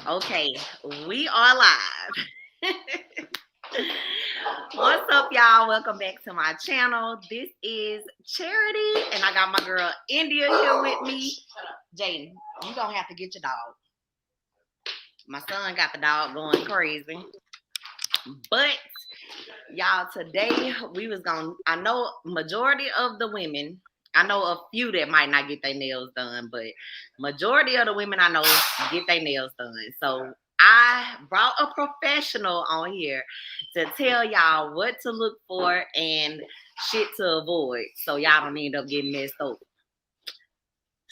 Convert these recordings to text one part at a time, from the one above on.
Okay, we are live. What's up, y'all? Welcome back to my channel. This is Charity, and I got my girl India here with me. Jaden, you gonna have to get your dog. My son got the dog going crazy. But y'all, today we was gonna. I know majority of the women. I know a few that might not get their nails done, but majority of the women I know get their nails done. So I brought a professional on here to tell y'all what to look for and shit to avoid, so y'all don't end up getting messed up.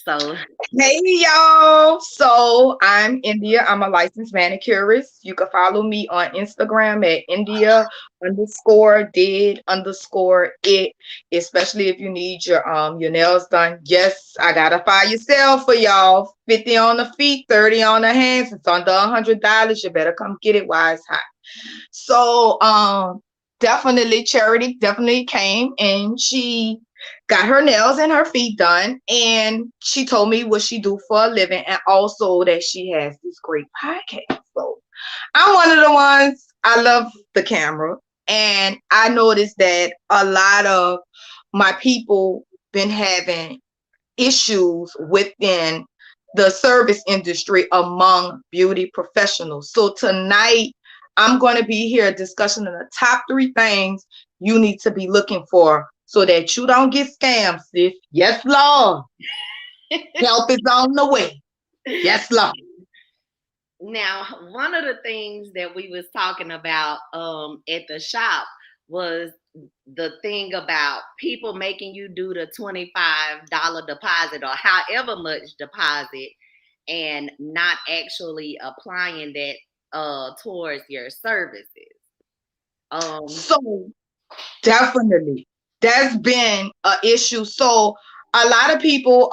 So Hey y'all. So I'm India. I'm a licensed manicurist. You can follow me on Instagram at India underscore did underscore it, especially if you need your nails done. Yes, I got a fire sale for y'all. 50 on the feet, 30 on the hands. It's under $100. You better come get it while it's hot. So definitely Charity definitely came and she got her nails and her feet done, and she told me what she do for a living and also that she has this great podcast. So I'm one of the ones, I love the camera, and I noticed that a lot of my people been having issues within the service industry among beauty professionals. So tonight I'm going to be here discussing the top 3 things you need to be looking for so that you don't get scammed, sis. Yes, Lord. Help is on the way. Yes, Lord. now, one of the things that we was talking about at the shop was the thing about people making you do the $25 deposit or however much deposit and not actually applying that towards your services. Um, So definitely that's been an issue. So a lot of people,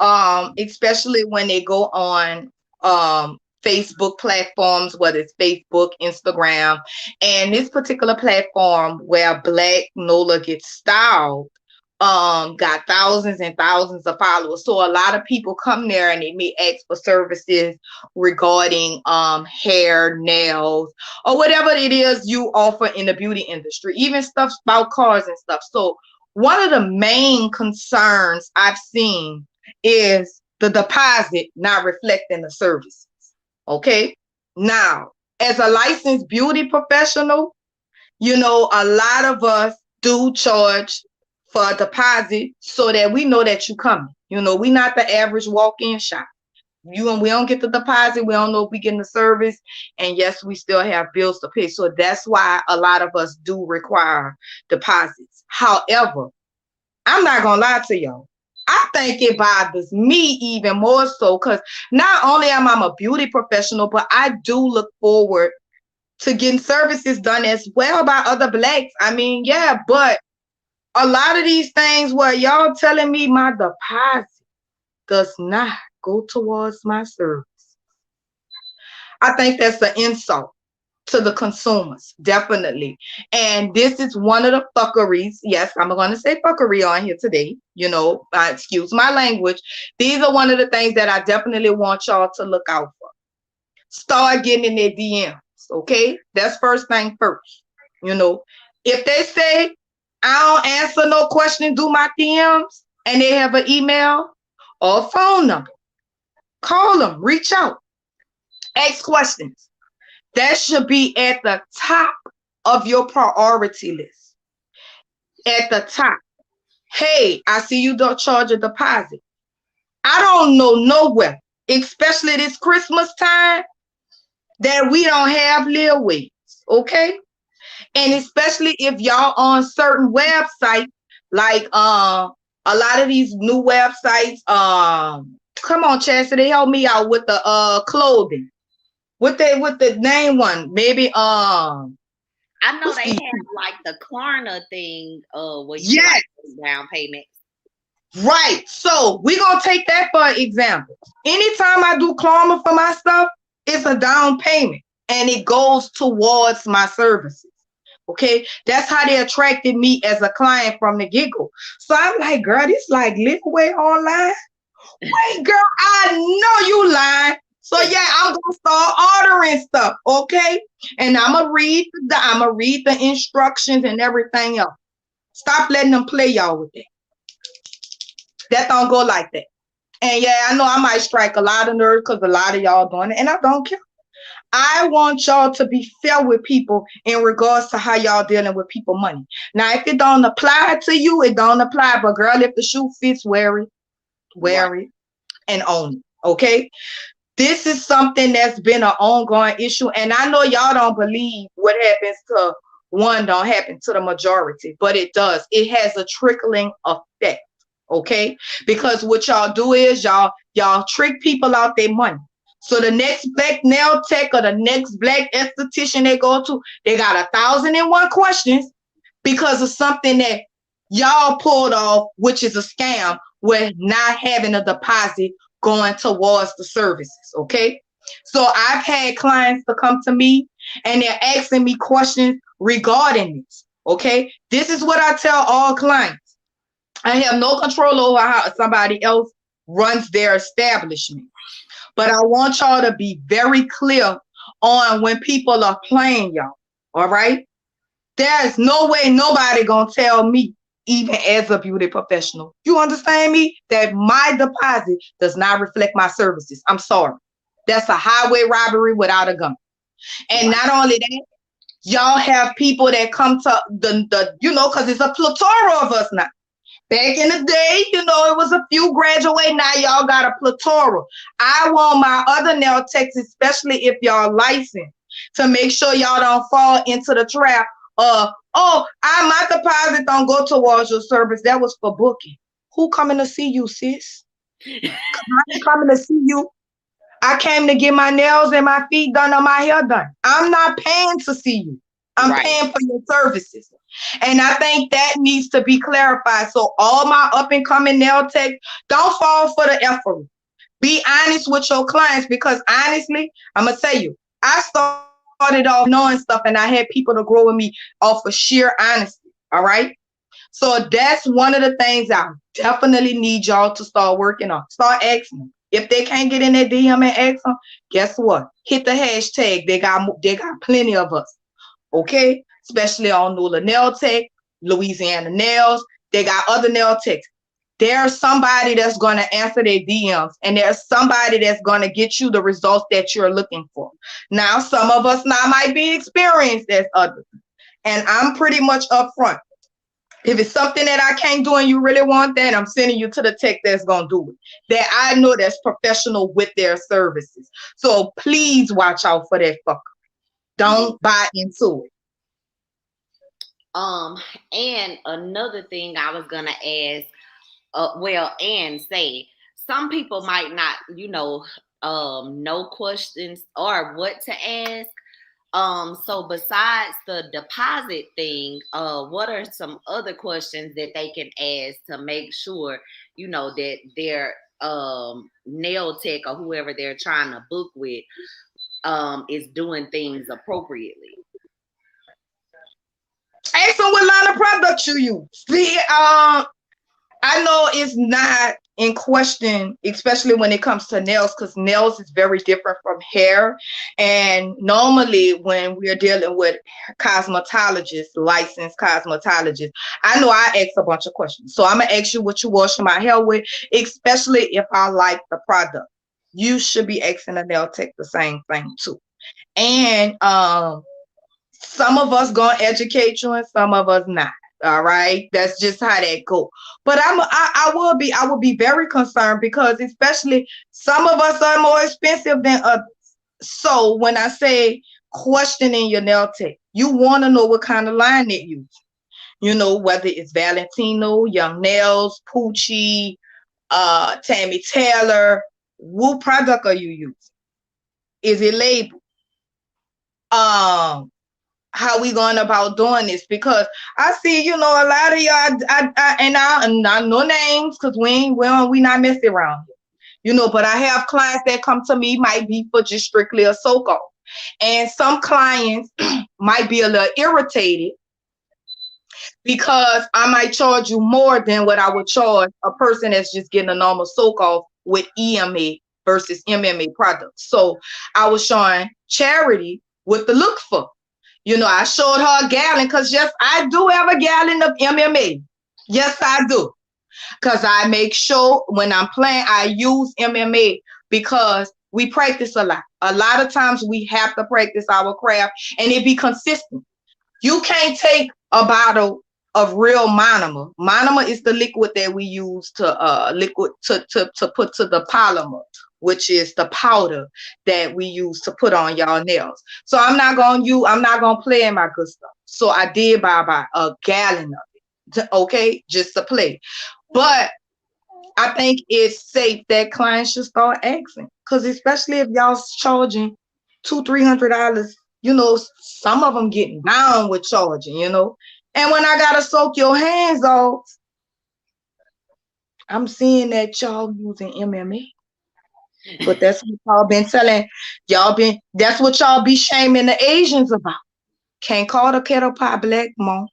especially when they go on Facebook platforms, whether it's Facebook, Instagram, and this particular platform where Black Nola gets styled, got thousands and thousands of followers. So a lot of people come there and they may ask for services regarding hair, nails, or whatever it is you offer in the beauty industry, even stuff about cars and stuff. So one of the main concerns I've seen is the deposit not reflecting the services. Okay. Now, as a licensed beauty professional, a lot of us do charge for a deposit so that we know that you coming. We not the average walk-in shop. We don't get the deposit. We don't know if we getting the service. And yes, we still have bills to pay. So that's why a lot of us do require deposits. However, I'm not gonna lie to y'all. I think it bothers me even more so because not only am I a beauty professional, but I do look forward to getting services done as well by other blacks. I mean, yeah, but a lot of these things where y'all telling me my deposit does not go towards my service. I think that's an insult to the consumers, definitely. And this is one of the fuckeries. Yes, I'm going to say fuckery on here today. Excuse my language. These are one of the things that I definitely want y'all to look out for. Start getting in their DMs, okay? That's first thing first. If they say, I don't answer no question, do my DMs, and they have an email or a phone number, call them, reach out, ask questions. That should be at the top of your priority list. At the top. Hey, I see you don't charge a deposit. I don't know nowhere, especially this Christmas time, that we don't have leeways, okay? And especially if y'all on certain websites, like a lot of these new websites, come on, Chastity, help me out with the clothing. With the name one, maybe I know what's they the have like the Klarna thing, where you can like yes, put down payments. right. So we're gonna take that for example. Anytime I do Klarna for my stuff, it's a down payment and it goes towards my services. Okay, that's how they attracted me as a client from the get-go. So I'm like, girl, this like live away online. Wait, girl, I know you lying. So yeah, I'm gonna start ordering stuff, okay? And I'm gonna read the instructions and everything else. Stop letting them play y'all with that. That don't go like that. And yeah, I know I might strike a lot of nerves because a lot of y'all doing it, and I don't care. I want y'all to be fair with people in regards to how y'all dealing with people money. Now, if it don't apply to you, it don't apply. But girl, if the shoe fits, wear it, Right. and own it. Okay. This is something that's been an ongoing issue. And I know y'all don't believe what happens to one don't happen to the majority, but it does. It has a trickling effect. Okay. Because what y'all do is y'all trick people out their money. So the next black nail tech or the next black esthetician they go to, they got 1,001 questions because of something that y'all pulled off, which is a scam with not having a deposit going towards the services. Okay. So I've had clients to come to me and they're asking me questions regarding this. Okay. This is what I tell all clients. I have no control over how somebody else runs their establishment. But I want y'all to be very clear on when people are playing y'all. All right. There's no way nobody gonna tell me, even as a beauty professional, you understand me, that my deposit does not reflect my services. I'm sorry. That's a highway robbery without a gun. And not only that, y'all have people that come to the because it's a plethora of us now. Back in the day, it was a few graduate. Now y'all got a plethora. I want my other nail techs, especially if y'all licensed, to make sure y'all don't fall into the trap of, my deposit don't go towards your service. That was for booking. Who coming to see you, sis? I'm coming to see you. I came to get my nails and my feet done or my hair done. I'm not paying to see you. I'm paying for your services. And I think that needs to be clarified. So all my up and coming nail techs, don't fall for the effort. Be honest with your clients, because honestly, I'm going to tell you, I started off knowing stuff and I had people to grow with me off of sheer honesty. All right. So that's one of the things I definitely need y'all to start working on. Start asking them. If they can't get in their DM and ask them, guess what? Hit the hashtag. They got plenty of us. Okay, especially on Nula Nail Tech, Louisiana Nails. They got other nail techs. There's somebody that's going to answer their DMs, and there's somebody that's going to get you the results that you're looking for. Now, some of us now might be experienced as others, and I'm pretty much upfront. If it's something that I can't do and you really want that, I'm sending you to the tech that's going to do it, that I know that's professional with their services. So please watch out for that fucker. Don't buy into it. And another thing I was gonna ask, and say, some people might not, know questions or what to ask. So besides the deposit thing, what are some other questions that they can ask to make sure, that their nail tech or whoever they're trying to book with is doing things appropriately? Ask them what line of product you use. See, I know it's not in question, especially when it comes to nails, because nails is very different from hair. And normally when we're dealing with cosmetologists, licensed cosmetologists, I know I ask a bunch of questions. So I'm going to ask you what you washing my hair with, especially if I like the product. You should be asking a nail tech the same thing too. And some of us gonna educate you and some of us not. All right, that's just how that go. But I will be very concerned, because especially some of us are more expensive than others. So when I say questioning your nail tech, you want to know what kind of line they use. Whether it's Valentino, Young Nails, Poochie, Tammy Taylor. What product are you using? Is it labeled? How we going about doing this? Because I see, a lot of y'all, I know names, because we not messing around here. But I have clients that come to me, might be for just strictly a soak off. And some clients might be a little irritated because I might charge you more than what I would charge a person that's just getting a normal soak off with EMA versus MMA products. So I was showing Charity what to look for. You know, I showed her a gallon because yes, I do have a gallon of MMA. Yes, I do. Because I make sure when I'm playing, I use MMA because we practice a lot. A lot of times we have to practice our craft and it be consistent. You can't take a bottle of real monomer. Monomer is the liquid that we use to put to the polymer, which is the powder that we use to put on y'all nails. So I'm not gonna play in my good stuff. So I did buy a gallon of it. Okay, just to play. But I think it's safe that clients should start asking. Because especially if y'all charging $200-$300, you know, some of them getting down with charging, you know. And when I gotta soak your hands off, I'm seeing that y'all using MMA. But that's what y'all been telling. That's what y'all be shaming the Asians about. Can't call the kettle pot black, Mom.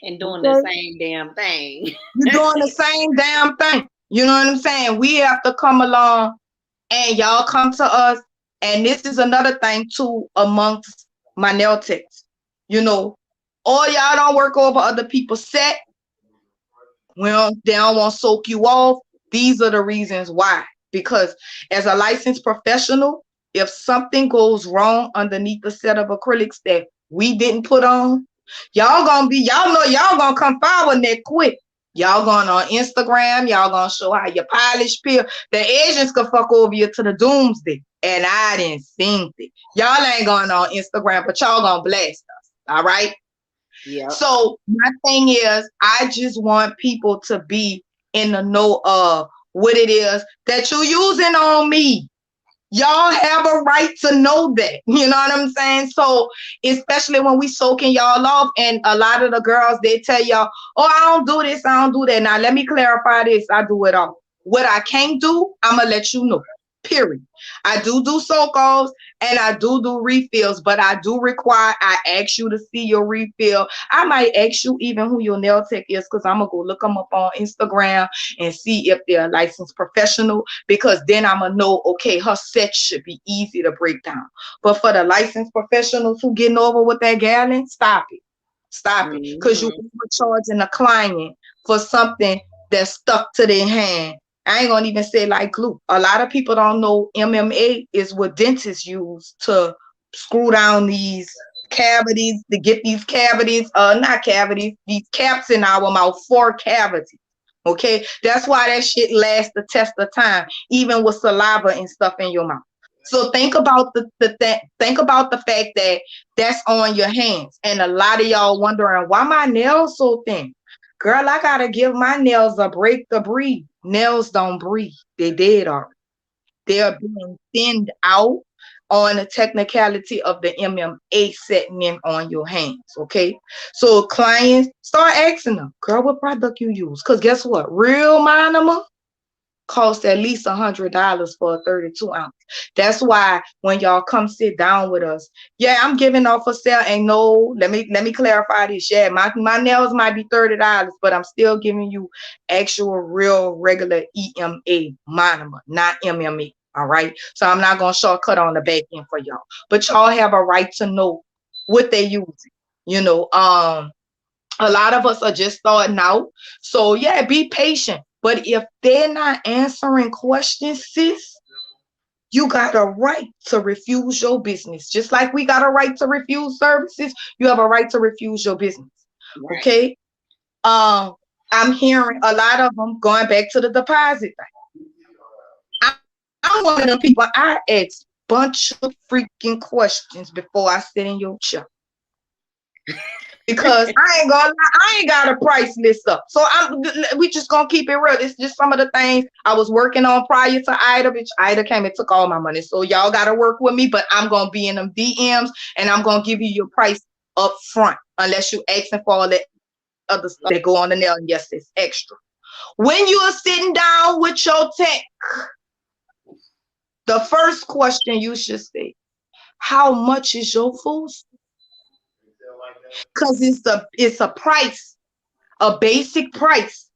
And doing the same damn thing. You're doing the same damn thing. You know what I'm saying? We have to come along and y'all come to us. And this is another thing too amongst my nail techs. You know, all y'all don't work over other people's set. Well, they don't want to soak you off. These are the reasons why. Because as a licensed professional, if something goes wrong underneath the set of acrylics that we didn't put on, y'all gonna come forward that quick. Y'all going on Instagram, y'all gonna show how you polish peel. The Asians could fuck over you to the doomsday. And I didn't think it. Y'all ain't going on Instagram, but y'all gonna blast us. All right. Yeah. So my thing is, I just want people to be in the know of what it is that you're using on me. Y'all have a right to know that. You know what I'm saying? So especially when we soaking y'all off, and a lot of the girls, they tell y'all, oh, I don't do this, I don't do that. Now let me clarify this. I do it all. What I can't do, I'm gonna let you know. Period. I do soak-offs and I do refills, but I do require, I ask you to see your refill. I might ask you even who your nail tech is, because I'm gonna go look them up on Instagram and see if they're a licensed professional, because then I'm gonna know, okay, her set should be easy to break down. But for the licensed professionals who getting over with that gallon, stop it. Stop it. Because you're charging a client for something that's stuck to their hand. I ain't gonna even say like glue. A lot of people don't know MMA is what dentists use to screw down these cavities, to get these cavities, not cavities, these caps in our mouth for cavities. Okay, that's why that shit lasts the test of time, even with saliva and stuff in your mouth. So think about think about the fact that that's on your hands, and a lot of y'all wondering why my nails so thin. Girl, I gotta give my nails a break to breathe. Nails don't breathe. They dead already. They're being thinned out on the technicality of the MMA setting in on your hands, okay? So clients, start asking them, girl, what product you use? Because guess what? Real monomer costs at least $100 for a 32 ounce. That's why when y'all come sit down with us, yeah, I'm giving off a sale. And no, let me clarify this. Yeah, my nails might be $30, but I'm still giving you actual real regular EMA monomer, not MMA. All right. So I'm not gonna shortcut on the back end for y'all, but y'all have a right to know what they're using. You know, a lot of us are just starting out. So yeah, be patient. But if they're not answering questions, sis, you got a right to refuse your business. Just like we got a right to refuse services, you have a right to refuse your business. Right. Okay. I'm hearing a lot of them going back to the deposit thing. I'm one of them people. I ask a bunch of freaking questions before I sit in your chair. Because I ain't gonna lie, I ain't got a price list up. So we just gonna keep it real. It's just some of the things I was working on prior to Ida, bitch. Ida came and took all my money. So y'all gotta work with me, but I'm gonna be in them DMs and I'm gonna give you your price up front, unless you asking for all that other stuff that go on the nail. And yes, it's extra. When you are sitting down with your tech, the first question you should say, how much is your food? Because it's a price, a basic price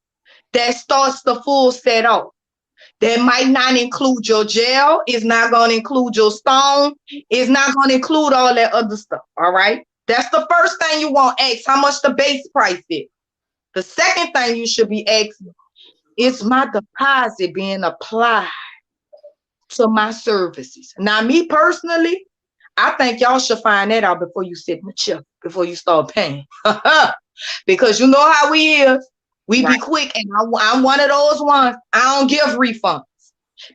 that starts the full set off. That might not include your gel. It's not going to include your stone. It's not going to include all that other stuff. All right. That's the first thing you want to ask, how much the base price is. The second thing you should be asking, is my deposit being applied to my services? Now, me personally, I think y'all should find that out before you sit in the chair, before you start paying. Because you know how we is. We be quick, and I'm one of those ones. I don't give refunds.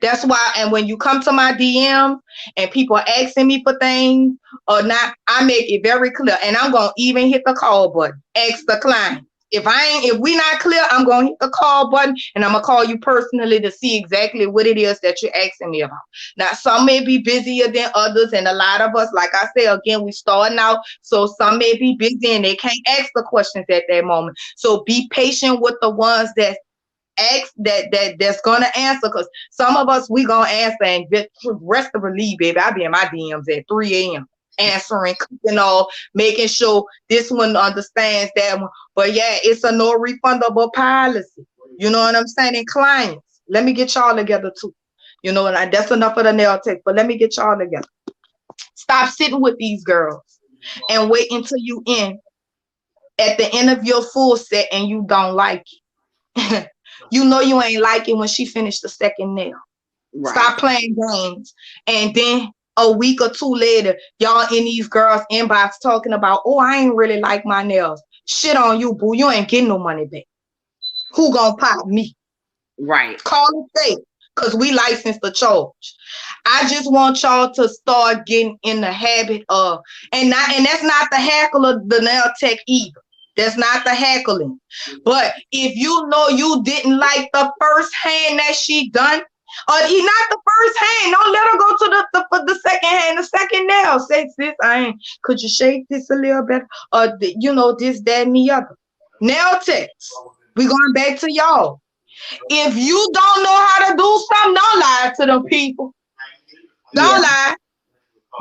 That's why, and when you come to my DM and people are asking me for things or not, I make it very clear. And I'm gonna even hit the call button. Ask the client. If we not clear, I'm gonna hit the call button and I'm gonna call you personally to see exactly what it is that you're asking me about. Now, some may be busier than others, and a lot of us, like I say again, we starting out, so some may be busy and they can't ask the questions at that moment. So be patient with the ones that ask that's gonna answer, because some of us we gonna answer and get the rest of the leave, baby. I be in my DMs at 3 a.m. answering, cooking all, making sure this one understands that one. But yeah, it's a no refundable policy. You know what I'm saying? And clients, let me get y'all together too. You know, and that's enough of the nail tech, but let me get y'all together. Stop sitting with these girls and wait until you at the end of your full set and you don't like it. You know you ain't like it when she finished the second nail. Right. Stop playing games. And then a week or two later, y'all in these girls' inbox talking about, oh, I ain't really like my nails. Shit on you, boo. You ain't getting no money back. Who gonna pop me? Right. Call it fake, because we licensed the charge. I just want y'all to start getting in the habit of, and that's not the hackle of the nail tech either. That's not the heckling. But if you know you didn't like the first hand that she done, or he not the first hand, don't let her go to the second hand, the second nail. Say, sis, could you shake this a little bit? Or, you know, this, that, and the other. Nail techs, we going back to y'all. If you don't know how to do something, don't lie to them people. Don't lie.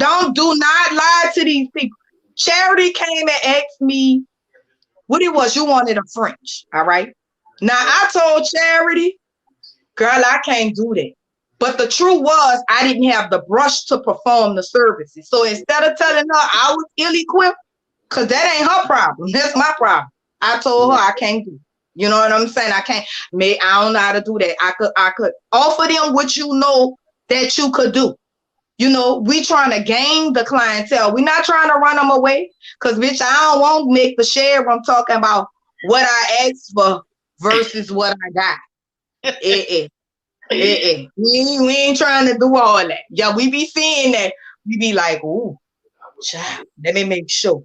Do not lie to these people. Charity came and asked me what it was. You wanted a French, all right? Now, I told Charity, girl, I can't do that. But the truth was, I didn't have the brush to perform the services. So instead of telling her I was ill-equipped, because that ain't her problem, that's my problem, I told her I can't do it. You know what I'm saying? I don't know how to do that. I could offer them what you know that you could do. You know, we trying to gain the clientele. We're not trying to run them away. Because, bitch, I don't want to make the share. I'm talking about what I asked for versus what I got. We ain't trying to do all that. Yeah, we be seeing that. We be like, ooh, child, let me make sure.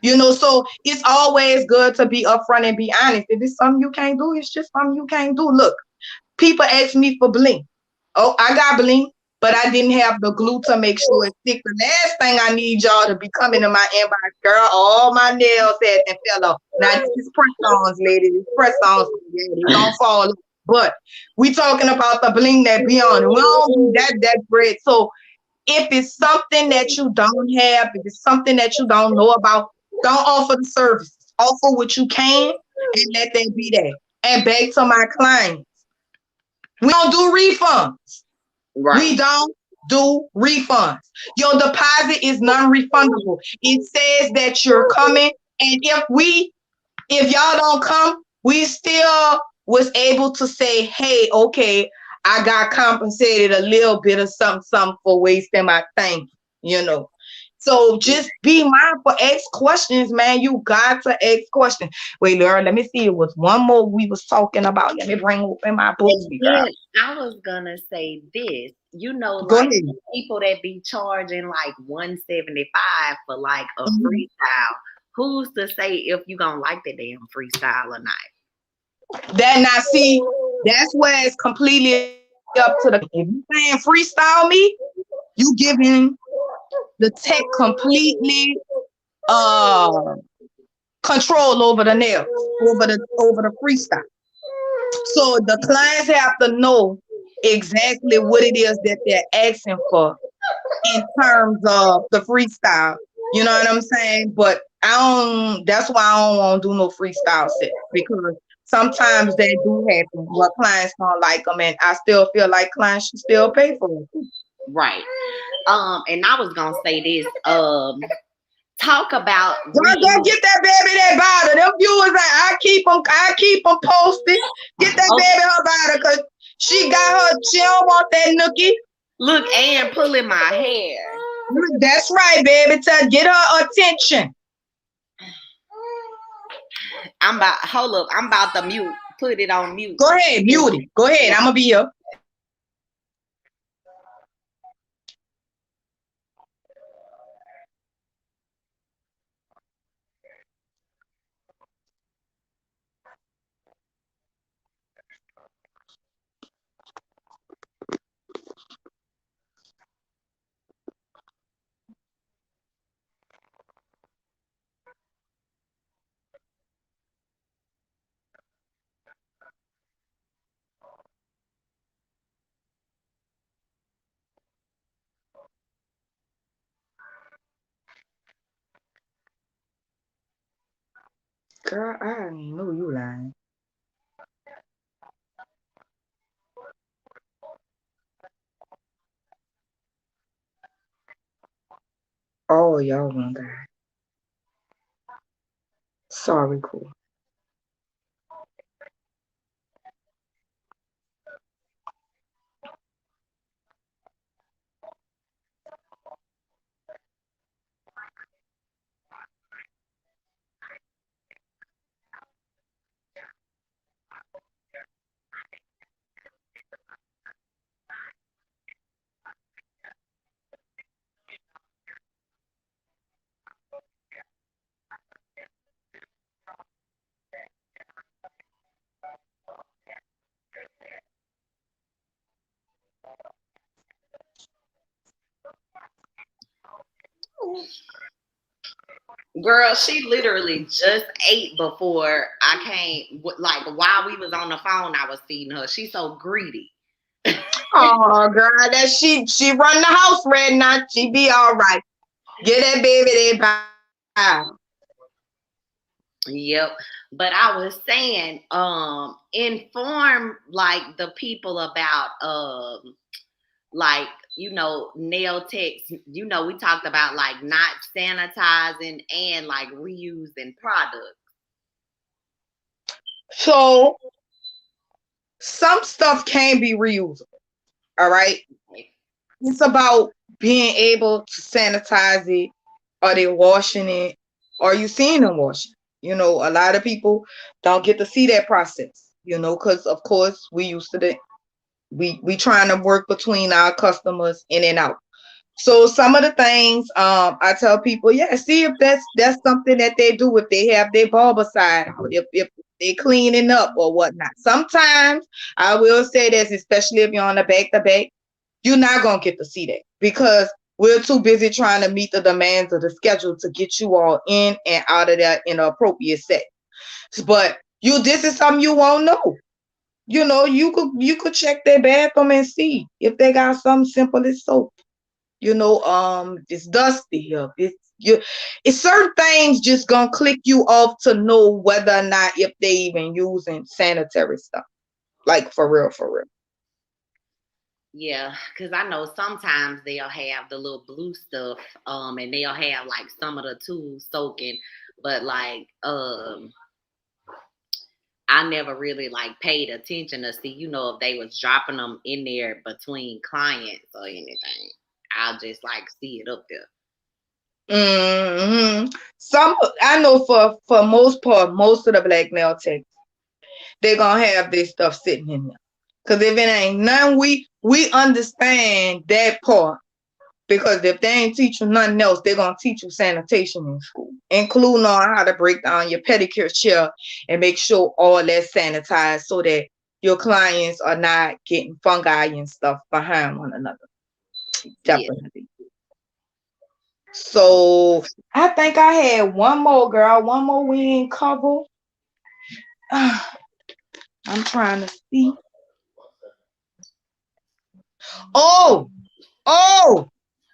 You know, so it's always good to be upfront and be honest. If it's something you can't do, it's just something you can't do. Look, people ask me for bling. Oh, I got bling, but I didn't have the glue to make sure it stick. The last thing I need y'all to be coming to my inbox, girl, all my nails had and fell off. Now, this is press-ons, ladies. It's press-ons. They don't fall off. But we talking about the bling that be on it. We don't do that bread. So if it's something that you don't have, if it's something that you don't know about, don't offer the services. Offer what you can and let that be there. And back to my clients. We don't do refunds. Right. We don't do refunds. Your deposit is non-refundable. It says that you're coming, and if y'all don't come, we still was able to say, hey, okay, I got compensated a little bit of something for wasting my time, you know. So just be mindful, ask questions, man. You got to ask questions. Wait, Laura, let me see. It was one more we was talking about. Let me bring open my book. I was gonna say this. You know, like people that be charging like $175 for like a freestyle. Who's to say if you gonna like the damn freestyle or not? That now see, that's where it's completely up to the. If you saying freestyle me, you giving the tech completely control over the nails, over the freestyle. So the clients have to know exactly what it is that they're asking for in terms of the freestyle. You know what I'm saying? But that's why I don't want to do no freestyle set, because sometimes that do happen where clients don't like them, and I still feel like clients should still pay for it. Right. And I was gonna say this. Talk about Y'all go get that baby that bottle. Them viewers, I keep them posted. Get that Okay. baby her bottle, cause she don't want that nookie. Look, and pulling my hair. That's right, baby. Get her attention. I'm about to mute. Put it on mute. Go ahead, mute it. Go ahead. I'm gonna be here. Girl, I know you lying. Oh, y'all gonna die. Sorry, cool. Girl, she literally just ate before I came. Like while we was on the phone, I was feeding her. She's so greedy. Oh, girl, that she run the house right now. She be all right. Get that baby that bottle. Yep. But I was saying, inform like the people about like, nail techs, we talked about like not sanitizing and like reusing products. So some stuff can be reusable. All right. It's about being able to sanitize it. Are they washing it? Are you seeing them washing? A lot of people don't get to see that process, because of course we used to we trying to work between our customers in and out. So some of the things I tell people, yeah, see if that's something that they do, if they have their barber side, if they cleaning up or whatnot. Sometimes I will say this, especially if you're on the back to back, you're not gonna get to see that because we're too busy trying to meet the demands of the schedule to get you all in and out of that in an appropriate set. But this is something you won't know. You could check their bathroom and see if they got something simple as soap. It's dusty here. It's certain things just gonna click you off to know whether or not if they even using sanitary stuff. Like for real, for real. Yeah, because I know sometimes they'll have the little blue stuff, and they'll have like some of the tools soaking, but like I never really like paid attention to see, if they was dropping them in there between clients or anything. I'll just like see it up there. Some I know for most part, most of the black nail techs, they're gonna have this stuff sitting in there. Cause if it ain't none, we understand that part. Because if they ain't teach you nothing else, they're gonna teach you sanitation in school, including on how to break down your pedicure chair and make sure all that's sanitized so that your clients are not getting fungi and stuff behind one another. Definitely. Yeah. So I think I had one more, girl. One more we ain't cover. I'm trying to see. Oh,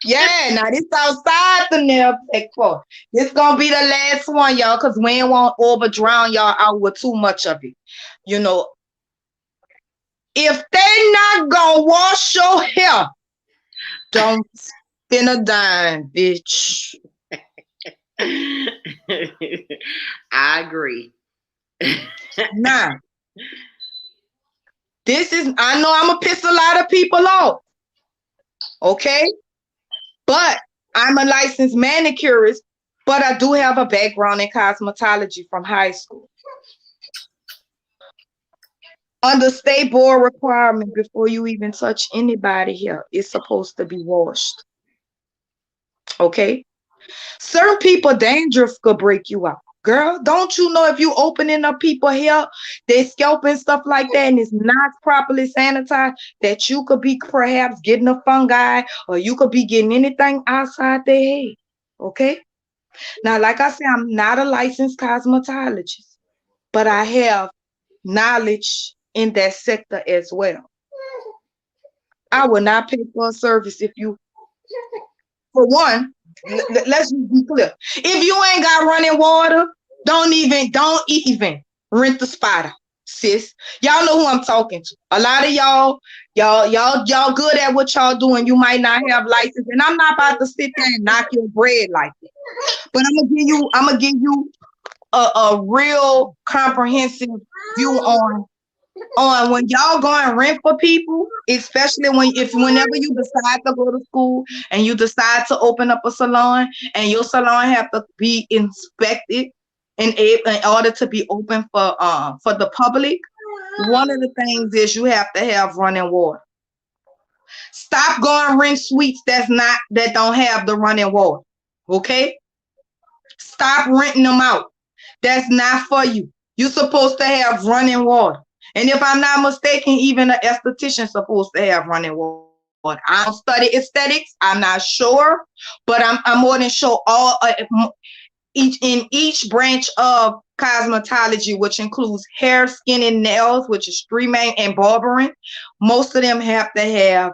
Yeah, now this outside the nail tech for. This gonna be the last one, y'all, because we ain't want over drown y'all out with too much of it. You know, if they not gonna wash your hair, don't spend a dime, bitch. I agree. Now, I know I'm gonna piss a lot of people off. Okay? But I'm a licensed manicurist, but I do have a background in cosmetology from high school. Under state board requirement, before you even touch anybody here, it's supposed to be washed. Okay? Certain people dangerous could break you out. Girl, don't you know if you opening up people here, their scalp and stuff like that, and it's not properly sanitized, that you could be perhaps getting a fungi or you could be getting anything outside their head. Okay? Now, like I said, I'm not a licensed cosmetologist, but I have knowledge in that sector as well. I will not pay for a service if you, for one, let's just be clear. If you ain't got running water, don't even rent the spot out, sis. Y'all know who I'm talking to. A lot of y'all good at what y'all doing. You might not have license, and I'm not about to sit there and knock your bread like that. But I'm gonna give you a real comprehensive view on when y'all go and rent for people, especially whenever you decide to go to school and you decide to open up a salon, and your salon have to be inspected in order to be open for the public. One of the things is you have to have running water. Stop going rent suites that don't have the running water. Okay? Stop renting them out. That's not for you. You're supposed to have running water. And if I'm not mistaken, even an esthetician supposed to have running water. I don't study aesthetics. I'm not sure, but I'm more than sure each branch of cosmetology, which includes hair, skin, and nails, which is streaming and barbering, most of them have to have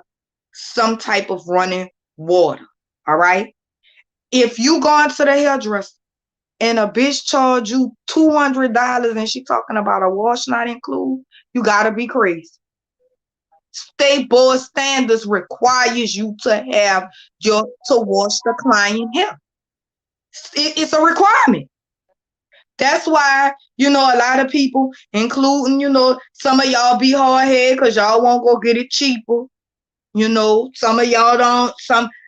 some type of running water. All right. If you go into the hairdresser and a bitch charge you $200 and she talking about a wash not include, you gotta be crazy. State board standards requires you to have to wash the client hair. It's a requirement. That's why, a lot of people, including, some of y'all be hard headed because y'all won't go get it cheaper. Some of y'all don't,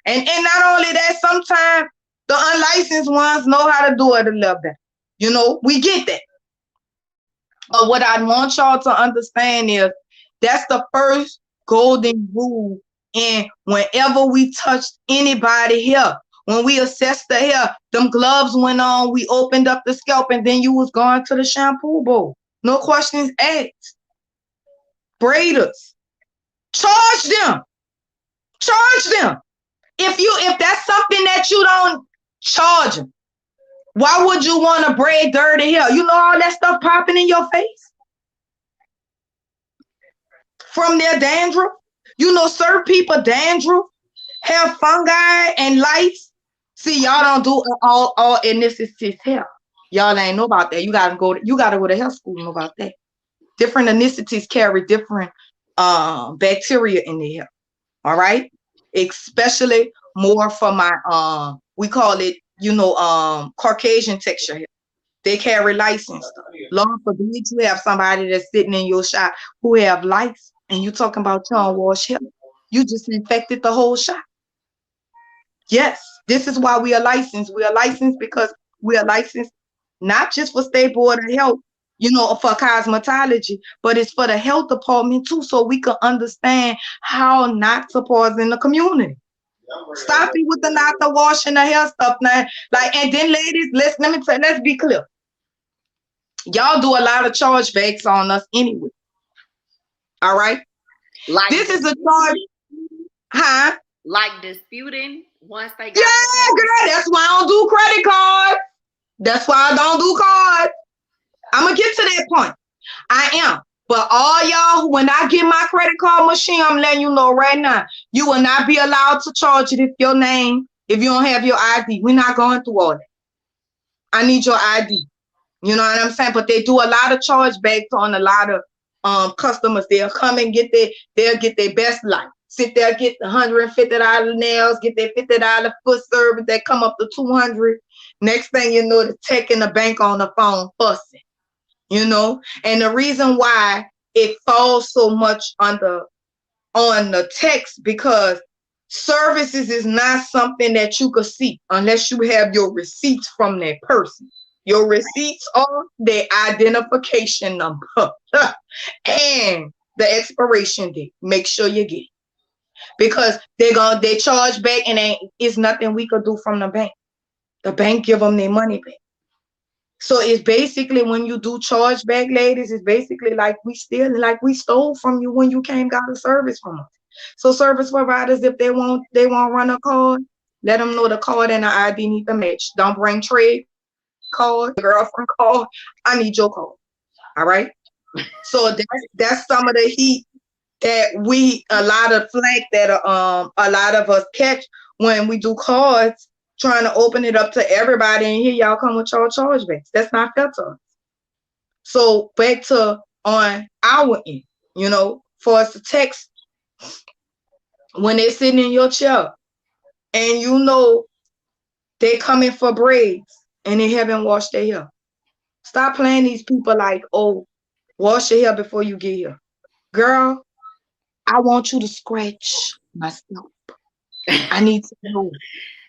and not only that, sometimes the unlicensed ones know how to do it a little better. We get that. But what I want y'all to understand is that's the first golden rule. And whenever we touched anybody here, when we assessed the hair, them gloves went on, we opened up the scalp, and then you was going to the shampoo bowl. No questions asked. Braiders, charge them. Charge them. If that's something that you don't charge them, why would you want to braid dirty hair? You know all that stuff popping in your face from their dandruff. Certain people dandruff, have fungi and lice. See, y'all don't do all ethnicities hair. Y'all ain't know about that. You gotta go to hair school to know about that. Different ethnicities carry different bacteria in their hair. All right, especially more for my we call it Caucasian texture hair. They carry lice and stuff. Lord forbid you have somebody that's sitting in your shop who have lice, and you talking about unwashed hair. You just infected the whole shop. Yes, this is why we are licensed. We are licensed because we are licensed not just for State Board of Health, for cosmetology, but it's for the health department too, so we can understand how not to poison the community. Stop it with the not the washing the hair stuff now. And then ladies, let's be clear. Y'all do a lot of chargebacks on us anyway. All right. This is a charge, huh? Like disputing once they got. Yeah, girl. That's why I don't do credit cards. That's why I don't do cards. I'm gonna get to that point. I am, But all y'all, when I get my credit card machine, I'm letting you know right now, you will not be allowed to charge it if you don't have your ID. We're not going through all that. I need your ID. You know what I'm saying? But they do a lot of chargebacks on a lot of customers. They'll come and they'll get their best life. Sit there, get the $150 nails, get their $50 foot service that come up to $200. Next thing you know, the tech in the bank on the phone fussing. You know, and the reason why it falls so much on the text, because services is not something that you could see unless you have your receipts from that person. Your receipts are their identification number and the expiration date. Make sure you get it, because they charge back, and it's nothing we could do from the bank. The bank give them their money back. So it's basically, when you do charge back, ladies, it's basically like we stole from you when you got a service from us. So service providers, if they won't run a card, let them know the card and the ID need to match. Don't bring trade card, girlfriend card. I need your card. All right. So that's some of the heat that a lot of flack that a lot of us catch when we do cards, trying to open it up to everybody, and here y'all come with your chargebacks. That's not fair to us. So back to on our end, you know, for us to text when they're sitting in your chair and you know they coming for braids and they haven't washed their hair. Stop playing these people like, oh, wash your hair before you get here. Girl, I want you to scratch my scalp. I need to know.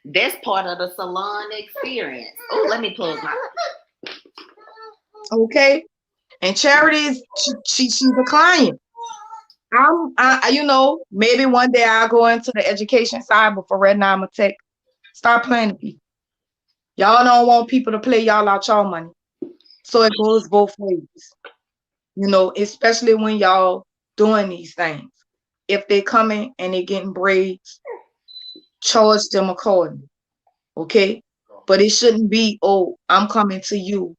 That's part of the salon experience. Oh, let me plug my. Okay, and Charity she's a client. You know, maybe one day I'll go into the education side, but for right now I'm a tech. Stop playing with people. Y'all don't want people to play y'all out y'all money, so it goes both ways. You know, especially when y'all doing these things. If they coming and they getting braids, charge them accordingly. Okay, but it shouldn't be, oh, I'm coming to you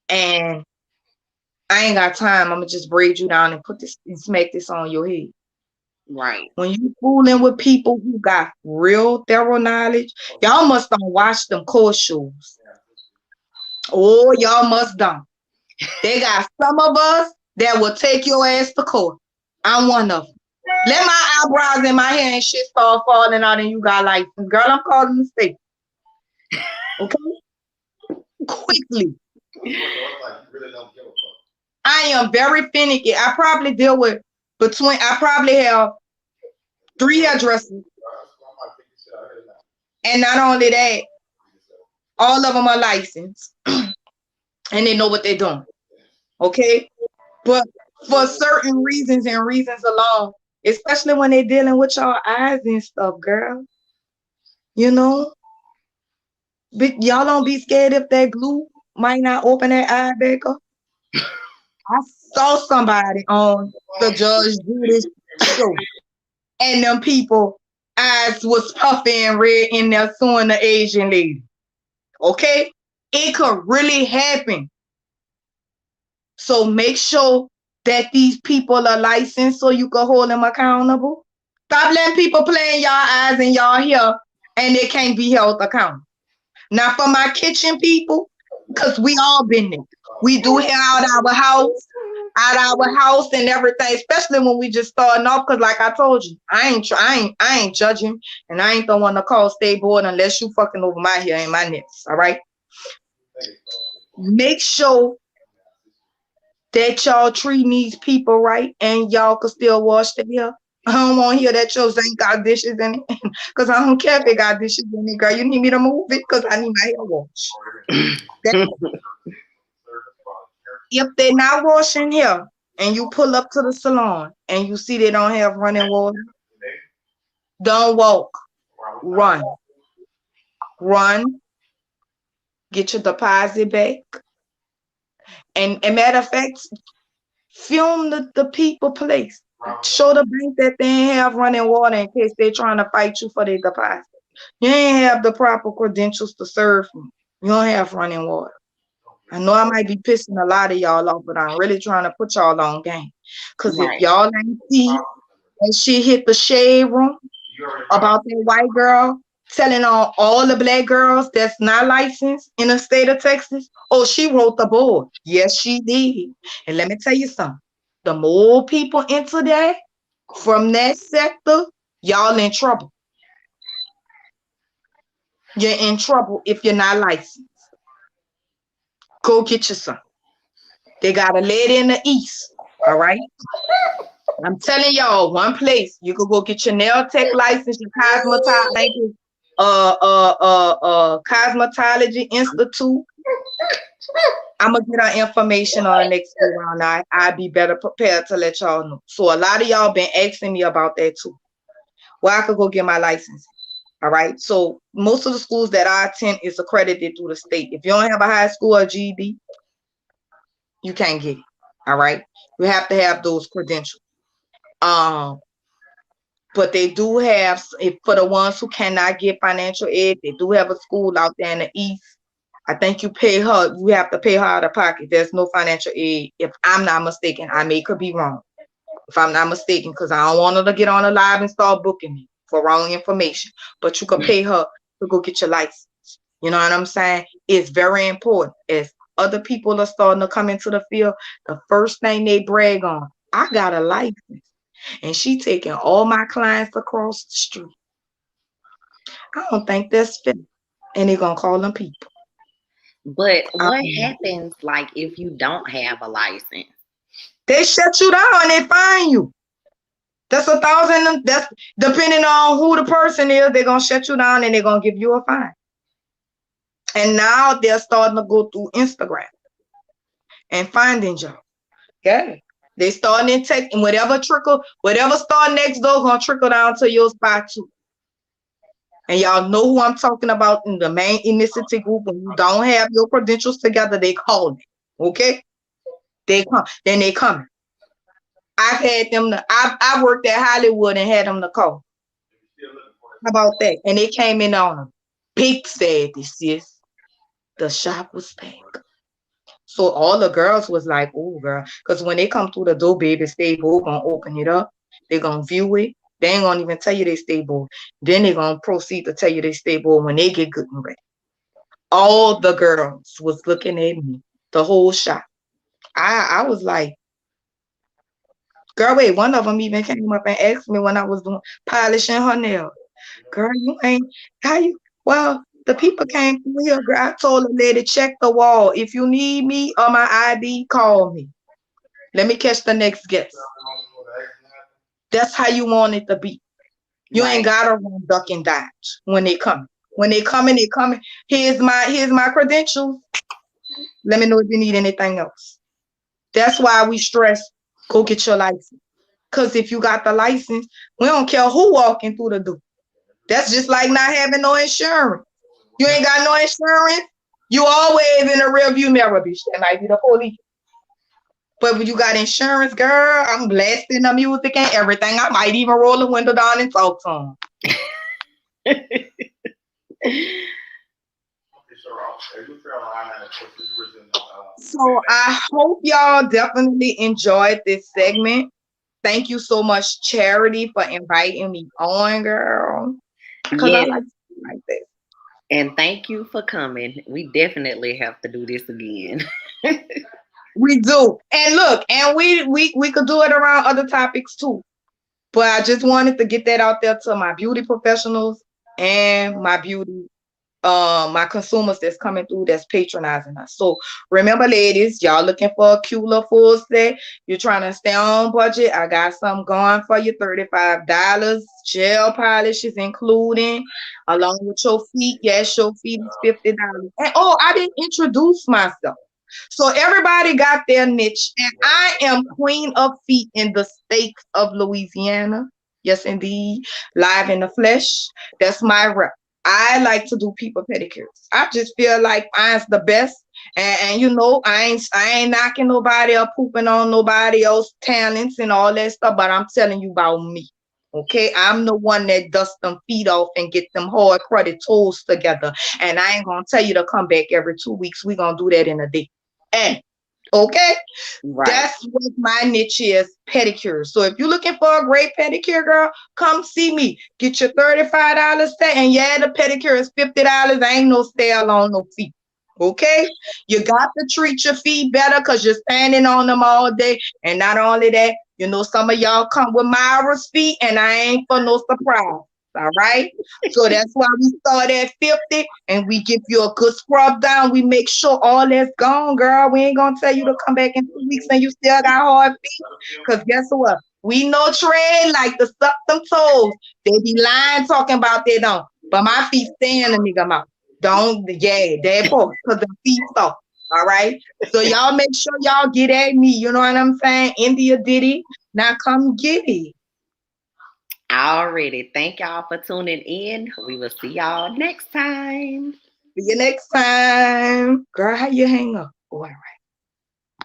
and I ain't got time. I'm gonna just braid you down and put this and smack this on your head. Right. When you fooling with people who got real thorough knowledge, y'all must don't watch them course shows. Oh, y'all must don't. They got some of us that will take your ass to court. I'm one of them. Let my eyebrows and my hair and shit start falling out and you got license. Girl, I'm calling the state. Okay? Quickly. I am very finicky. I probably have 3 hairdressers. And not only that, all of them are licensed. And they know what they're doing. Okay? But for certain reasons and reasons alone, especially when they're dealing with your eyes and stuff, girl. You know? But y'all don't be scared if that glue might not open that eye back up. I saw somebody on the Judge Judy show, and them people eyes was puffy and red in there suing the Asian lady. Okay? It could really happen. So make sure that these people are licensed so you can hold them accountable. Stop letting people play in y'all eyes and y'all hair and they can't be held accountable. Now for my kitchen people, because we all been there. We do hair out our house and everything, especially when we just starting off, because like I told you, I ain't judging, and I ain't the one to call stay bored unless you fucking over my hair and my nips. All right. Make sure that y'all treat these people right and y'all can still wash their hair. I don't want to hear that yours ain't got dishes in it, because I don't care if it got dishes in it, girl. You need me to move it because I need my hair washed. If they're not washing hair and you pull up to the salon and you see they don't have running water, don't walk, run. Get your deposit back. And matter of fact, film the people place. Show the bank that they ain't have running water in case they're trying to fight you for their deposit. You ain't have the proper credentials to serve me. You don't have running water. I know I might be pissing a lot of y'all off, but I'm really trying to put y'all on game. Because if Right. y'all ain't see and she hit the shade room about that white girl telling on all the black girls that's not licensed in the state of Texas, oh, she wrote the board. Yes, she did. And let me tell you something. The more people into that from that sector, y'all in trouble. You're in trouble if you're not licensed. Go get you some. They got a lady in the east. All right. I'm telling y'all, one place you could go get your nail tech license, your cosmetology, cosmetology institute. I'm gonna get our information on the next go round. I'd be better prepared to let y'all know. So a lot of y'all been asking me about that too. Where I could go get my license. All right. So most of the schools that I attend is accredited through the state. If you don't have a high school or GED, you can't get it. All right. You have to have those credentials. But they do have, if for the ones who cannot get financial aid, they do have a school out there in the east. I think you have to pay her out of pocket. There's no financial aid. If I'm not mistaken, could be wrong. If I'm not mistaken, because I don't want her to get on the live and start booking me for wrong information. But you can pay her to go get your license. You know what I'm saying? It's very important. As other people are starting to come into the field, the first thing they brag on, I got a license. And she taking all my clients across the street. I don't think that's fair. And they're going to call them people. But what happens like if you don't have a license? They shut you down and they fine you. That's $1,000. That's depending on who the person is, they're going to shut you down and they're going to give you a fine. And now they're starting to go through Instagram and finding jobs. Yeah. They starting to take whatever start next door gonna trickle down to your spot too. And y'all know who I'm talking about in the main initiative group. When you don't have your credentials together, they call me. Okay? They come, then they come. I've had them I worked at Hollywood and had them to call. How about that? And they came in on a big Saturday, sis. The shop was packed. So all the girls was like, oh, girl. Because when they come through the door, baby, stable going to open it up. They're going to view it. They ain't going to even tell you they stable. Then they're going to proceed to tell you they stable when they get good and ready. All the girls was looking at me, the whole shop. I was like, girl, wait, one of them even came up and asked me when I was polishing her nail. Girl, you ain't, how you, well, the people came through here, girl. I told the lady, check the wall. If you need me or my ID, call me. Let me catch the next guest. That's how you want it to be. You ain't gotta run, duck, and dodge when they come. When they coming, they coming. Here's my credentials. Let me know if you need anything else. That's why we stress, go get your license. Because if you got the license, we don't care who walking through the door. That's just like not having no insurance. You ain't got no insurance, you always in the rearview mirror, bitch. That might be the police. But when you got insurance, girl, I'm blasting the music and everything. I might even roll the window down and talk to them. So I hope y'all definitely enjoyed this segment. Thank you so much, Charity, for inviting me on, girl. Because I like this. And thank you for coming. We definitely have to do this again. We do. And look, and we could do it around other topics too. But I just wanted to get that out there to my beauty professionals and my my consumers that's coming through, that's patronizing us. So remember, ladies, y'all looking for a cute little full set, you're trying to stay on budget, I got some going for you, $35. Gel polishes including, along with your feet. Yes, your feet is $50. And oh, I didn't introduce myself. So everybody got their niche, and I am Queen of Feet in the state of Louisiana. Yes, indeed. Live in the flesh. That's my rep. I like to do people pedicures. I just feel like mine's the best. And you know, I ain't knocking nobody or pooping on nobody else's talents and all that stuff, but I'm telling you about me. Okay, I'm the one that dusts them feet off and get them hard credit toes together. And I ain't gonna tell you to come back every 2 weeks. We're gonna do that in a day. And okay, Right. that's what my niche is, pedicure. So if you're looking for a great pedicure, girl, come see me. Get your $35 set, and yeah, the pedicure is $50. Ain't no sale on no fee. Okay, you got to treat your feet better because you're standing on them all day. And not only that, you know, some of y'all come with Myra's feet, and I ain't for no surprise. All right. So that's why we start at 50 and we give you a good scrub down. We make sure all that's gone, girl. We ain't gonna tell you to come back in 2 weeks and you still got hard feet. Because guess what? We know Trend like to suck them toes. They be lying talking about they don't. But my feet stay in the nigga mouth. Don't, yeah, that part. Because the feet soft. All right. So y'all make sure y'all get at me. You know what I'm saying? India did it. Now come get it. Already. Thank y'all for tuning in. We will see y'all next time. See you next time. Girl, how you hang up? Oh, all right.